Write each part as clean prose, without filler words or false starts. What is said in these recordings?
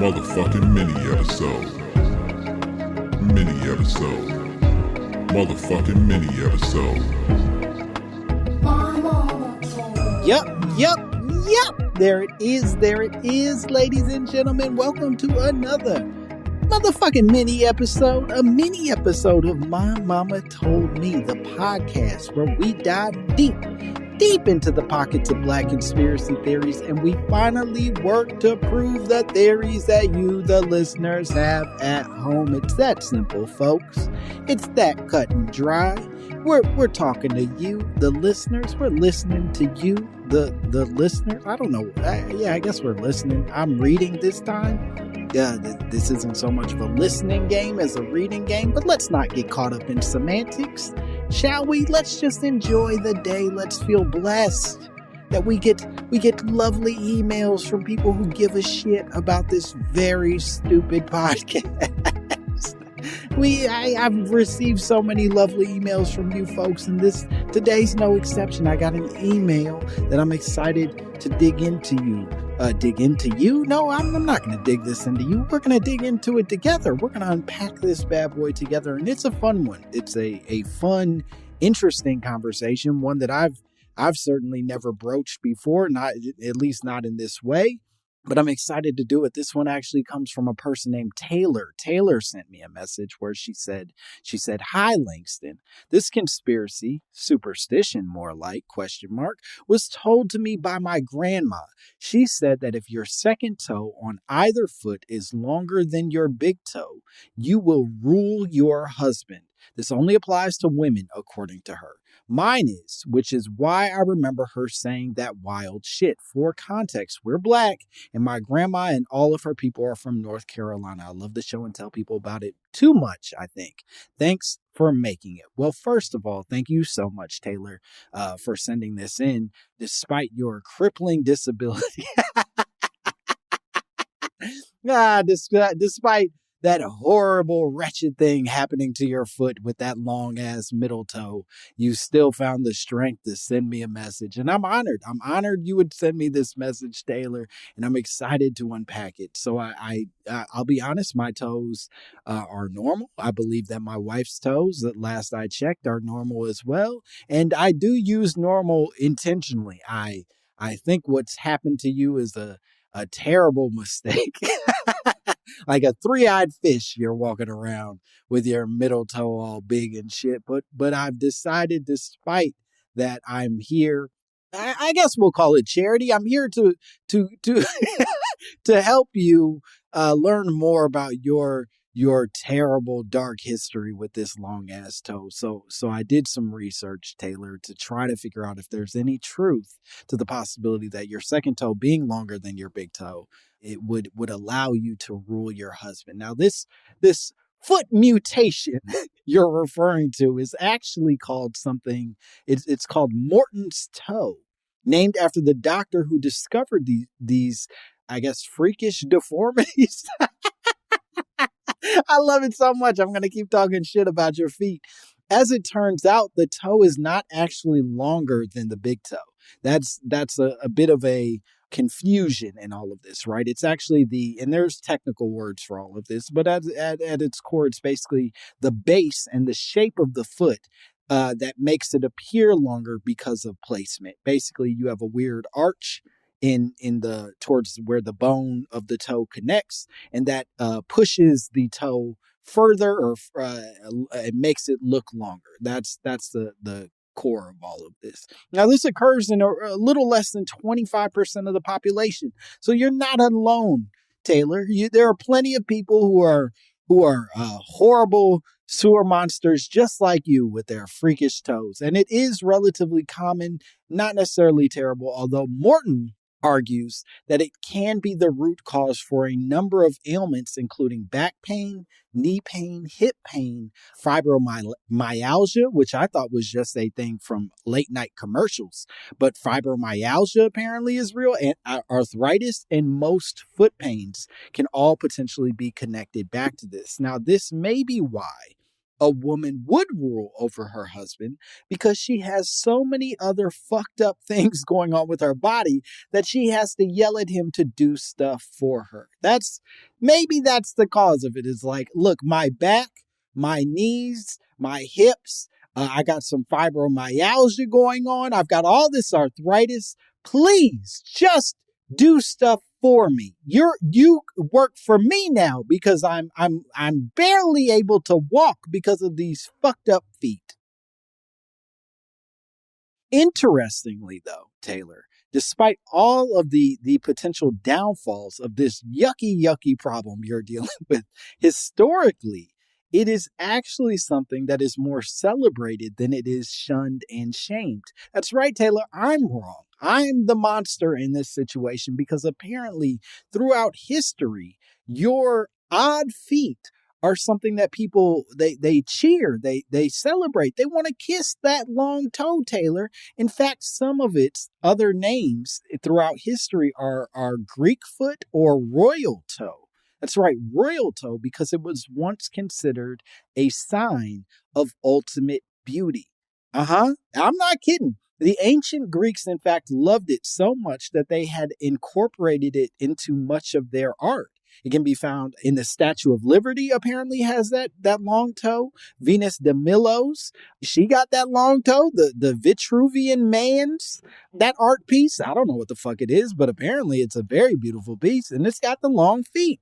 Motherfucking mini episode. Mini episode. Motherfucking mini episode. Yup. There it is, ladies and gentlemen. Welcome to another motherfucking mini episode. A mini episode of My Mama Told Me, the podcast where we dive deep into the pockets of black conspiracy theories, and we finally work to prove the theories that you, the listeners, have at home. It's that simple, folks. It's that cut and dry. We're talking to you, the listeners. We're listening to you, the listeners. I don't know. I guess we're listening. I'm reading this time. This isn't so much of a listening game as a reading game, but let's not get caught up in semantics, shall we? Let's just enjoy the day. Let's feel blessed that we get lovely emails from people who give a shit about this very stupid podcast. I've received so many lovely emails from you folks, and today's no exception. I got an email that I'm excited to dig into you. No, I'm not going to dig this into you. We're going to dig into it together. We're going to unpack this bad boy together, and it's a fun one. It's a fun, interesting conversation, one that I've certainly never broached before, not at least not in this way. But I'm excited to do it. This one actually comes from a person named Taylor. Taylor sent me a message where she said, "Hi, Langston. This conspiracy, superstition more like, was told to me by my grandma. She said that if your second toe on either foot is longer than your big toe, you will rule your husband. This only applies to women, according to her. Mine is, which is why I remember her saying that wild shit. For context, we're black, and my grandma and all of her people are from North Carolina. I love the show and tell people about it too much, I think. Thanks for making it." Well, first of all, thank you so much, Taylor, for sending this in, despite your crippling disability. Despite that horrible, wretched thing happening to your foot with that long-ass middle toe, you still found the strength to send me a message. And I'm honored. I'm honored you would send me this message, Taylor, and I'm excited to unpack it. So I'll be honest, my toes are normal. I believe that my wife's toes, at last I checked, are normal as well. And I do use normal intentionally. I think what's happened to you is a terrible mistake. Like a three-eyed fish, you're walking around with your middle toe all big and shit. But I've decided, despite that, I'm here. I guess we'll call it charity. I'm here to to help you learn more about your terrible dark history with this long ass toe. So I did some research, Taylor, to try to figure out if there's any truth to the possibility that your second toe being longer than your big toe, it would allow you to rule your husband. Now, this foot mutation you're referring to is actually called something. It's called Morton's toe, named after the doctor who discovered these I guess, freakish deformities. I love it so much. I'm going to keep talking shit about your feet. As it turns out, the toe is not actually longer than the big toe. That's a bit of a confusion in all of this, right? It's actually and there's technical words for all of this, but at its core, it's basically the base and the shape of the foot that makes it appear longer because of placement. Basically, you have a weird arch in the towards where the bone of the toe connects, and that pushes the toe further, or it makes it look longer. That's the core of all of this. Now, this occurs in a little less than 25% of the population, so you're not alone, Taylor. There are plenty of people who are horrible sewer monsters just like you with their freakish toes, and it is relatively common, not necessarily terrible, although Morton argues that it can be the root cause for a number of ailments, including back pain, knee pain, hip pain, fibromyalgia, which I thought was just a thing from late night commercials. But fibromyalgia apparently is real, and arthritis and most foot pains can all potentially be connected back to this. Now, this may be why a woman would rule over her husband because she has so many other fucked up things going on with her body that she has to yell at him to do stuff for her. Maybe that's the cause of it. Is like, look, my back, my knees, my hips, I got some fibromyalgia going on. I've got all this arthritis. Please just do stuff for me. You work for me now because I'm barely able to walk because of these fucked up feet. Interestingly, though, Taylor, despite all of the potential downfalls of this yucky problem you're dealing with, historically, it is actually something that is more celebrated than it is shunned and shamed. That's right, Taylor. I'm wrong. I'm the monster in this situation because apparently throughout history, your odd feet are something that people, they cheer, they celebrate. They want to kiss that long toe, Taylor. In fact, some of its other names throughout history are Greek foot or royal toe. That's right, royal toe, because it was once considered a sign of ultimate beauty. I'm not kidding. The ancient Greeks, in fact, loved it so much that they had incorporated it into much of their art. It can be found in the Statue of Liberty, apparently has that long toe. Venus de Milos, she got that long toe. The Vitruvian Man's, that art piece, I don't know what the fuck it is, but apparently it's a very beautiful piece, and it's got the long feet.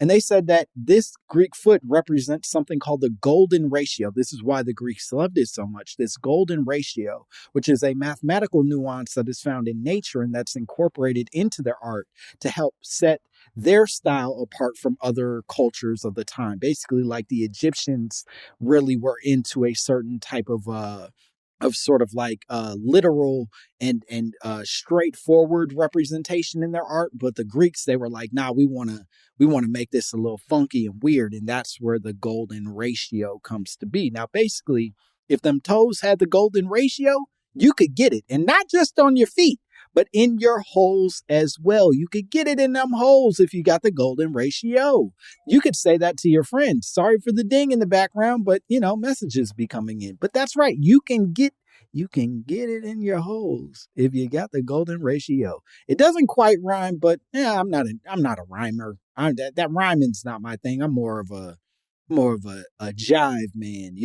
And they said that this Greek foot represents something called the golden ratio. This is why the Greeks loved it so much. This golden ratio, which is a mathematical nuance that is found in nature and that's incorporated into their art to help set their style apart from other cultures of the time. Basically, like the Egyptians really were into a certain type of sort of like literal and straightforward representation in their art, but the Greeks, they were like, nah, we want to make this a little funky and weird, and that's where the golden ratio comes to be. Now, basically, if them toes had the golden ratio, you could get it, and not just on your feet, but in your holes as well. You could get it in them holes if you got the golden ratio. You could say that to your friends. Sorry for the ding in the background, but messages be coming in. But that's right. You can get it in your holes if you got the golden ratio. It doesn't quite rhyme, but yeah, I'm not a rhymer. That rhyming's not my thing. I'm more of a jive man.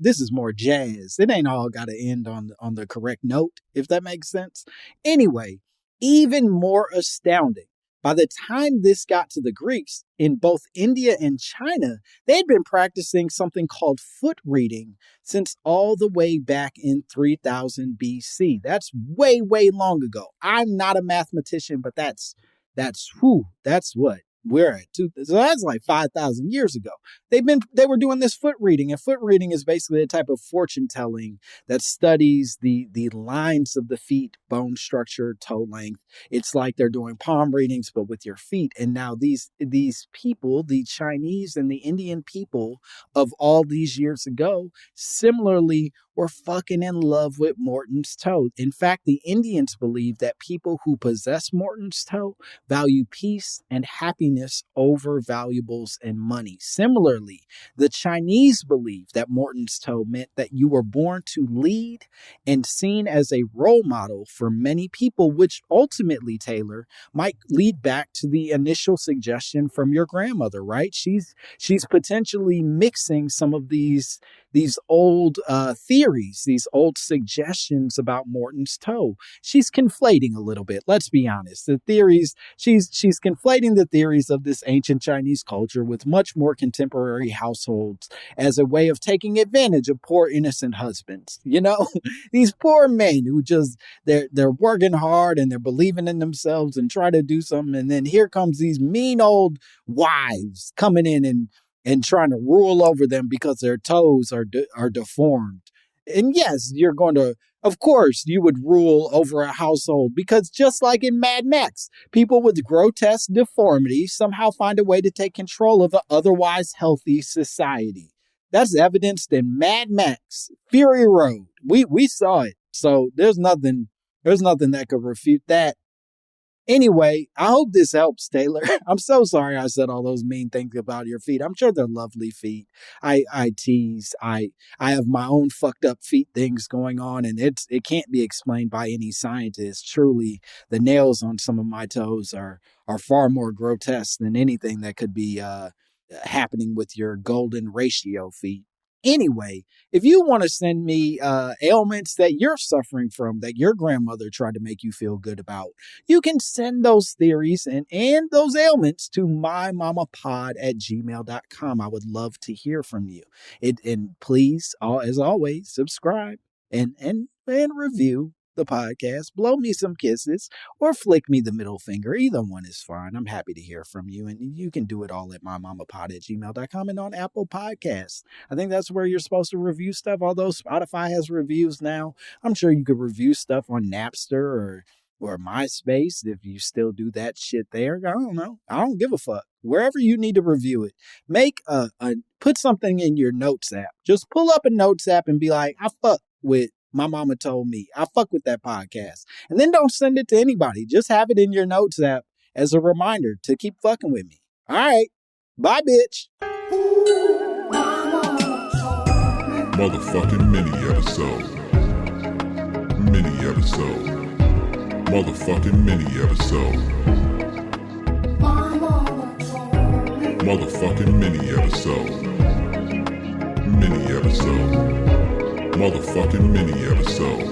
This is more jazz. It ain't all got to end on the correct note, if that makes sense. Anyway, even more astounding, by the time this got to the Greeks in both India and China, they'd been practicing something called foot reading since all the way back in 3000 BC. That's way, way long ago. I'm not a mathematician, but that's what we're at. So that's like 5,000 years ago. They were doing this foot reading, and foot reading is basically a type of fortune telling that studies the lines of the feet, bone structure, toe length. It's like they're doing palm readings, but with your feet. And now these people, the Chinese and the Indian people of all these years ago, similarly were fucking in love with Morton's toe. In fact, the Indians believe that people who possess Morton's toe value peace and happiness over valuables and money. Similarly, the Chinese believe that Morton's toe meant that you were born to lead and seen as a role model for many people, which ultimately, Taylor, might lead back to the initial suggestion from your grandmother, right? She's potentially mixing some of these old theories, these old suggestions about Morton's toe. She's conflating a little bit. Let's be honest. The theories, she's conflating the theories of this ancient Chinese culture with much more contemporary households as a way of taking advantage of poor innocent husbands. These poor men who just they're working hard and they're believing in themselves and try to do something, and then here comes these mean old wives coming in and trying to rule over them because their toes are deformed. And yes, of course, you would rule over a household because just like in Mad Max, people with grotesque deformities somehow find a way to take control of an otherwise healthy society. That's evidenced in Mad Max, Fury Road. We saw it. So there's nothing that could refute that. Anyway, I hope this helps, Taylor. I'm so sorry I said all those mean things about your feet. I'm sure they're lovely feet. I tease. I have my own fucked up feet things going on, and it can't be explained by any scientist. Truly, the nails on some of my toes are far more grotesque than anything that could be happening with your golden ratio feet. Anyway, if you want to send me ailments that you're suffering from that your grandmother tried to make you feel good about, you can send those theories and those ailments to mymommapod@gmail.com. I would love to hear from you. And please, as always, subscribe and review the podcast. Blow me some kisses or flick me the middle finger. Either one is fine. I'm happy to hear from you. And you can do it all at mymommapod@gmail.com and on Apple Podcasts. I think that's where you're supposed to review stuff. Although Spotify has reviews now, I'm sure you could review stuff on Napster or MySpace if you still do that shit there. I don't know. I don't give a fuck. Wherever you need to review it, put something in your notes app. Just pull up a notes app and be like, I fuck with My Mama Told Me. I fuck with that podcast. And then don't send it to anybody. Just have it in your notes app as a reminder to keep fucking with me. All right. Bye, bitch. Motherfucking mini episode. Mini episode. Motherfucking mini episode. Motherfucking mini episode. Mini episode. Motherfucking mini episode.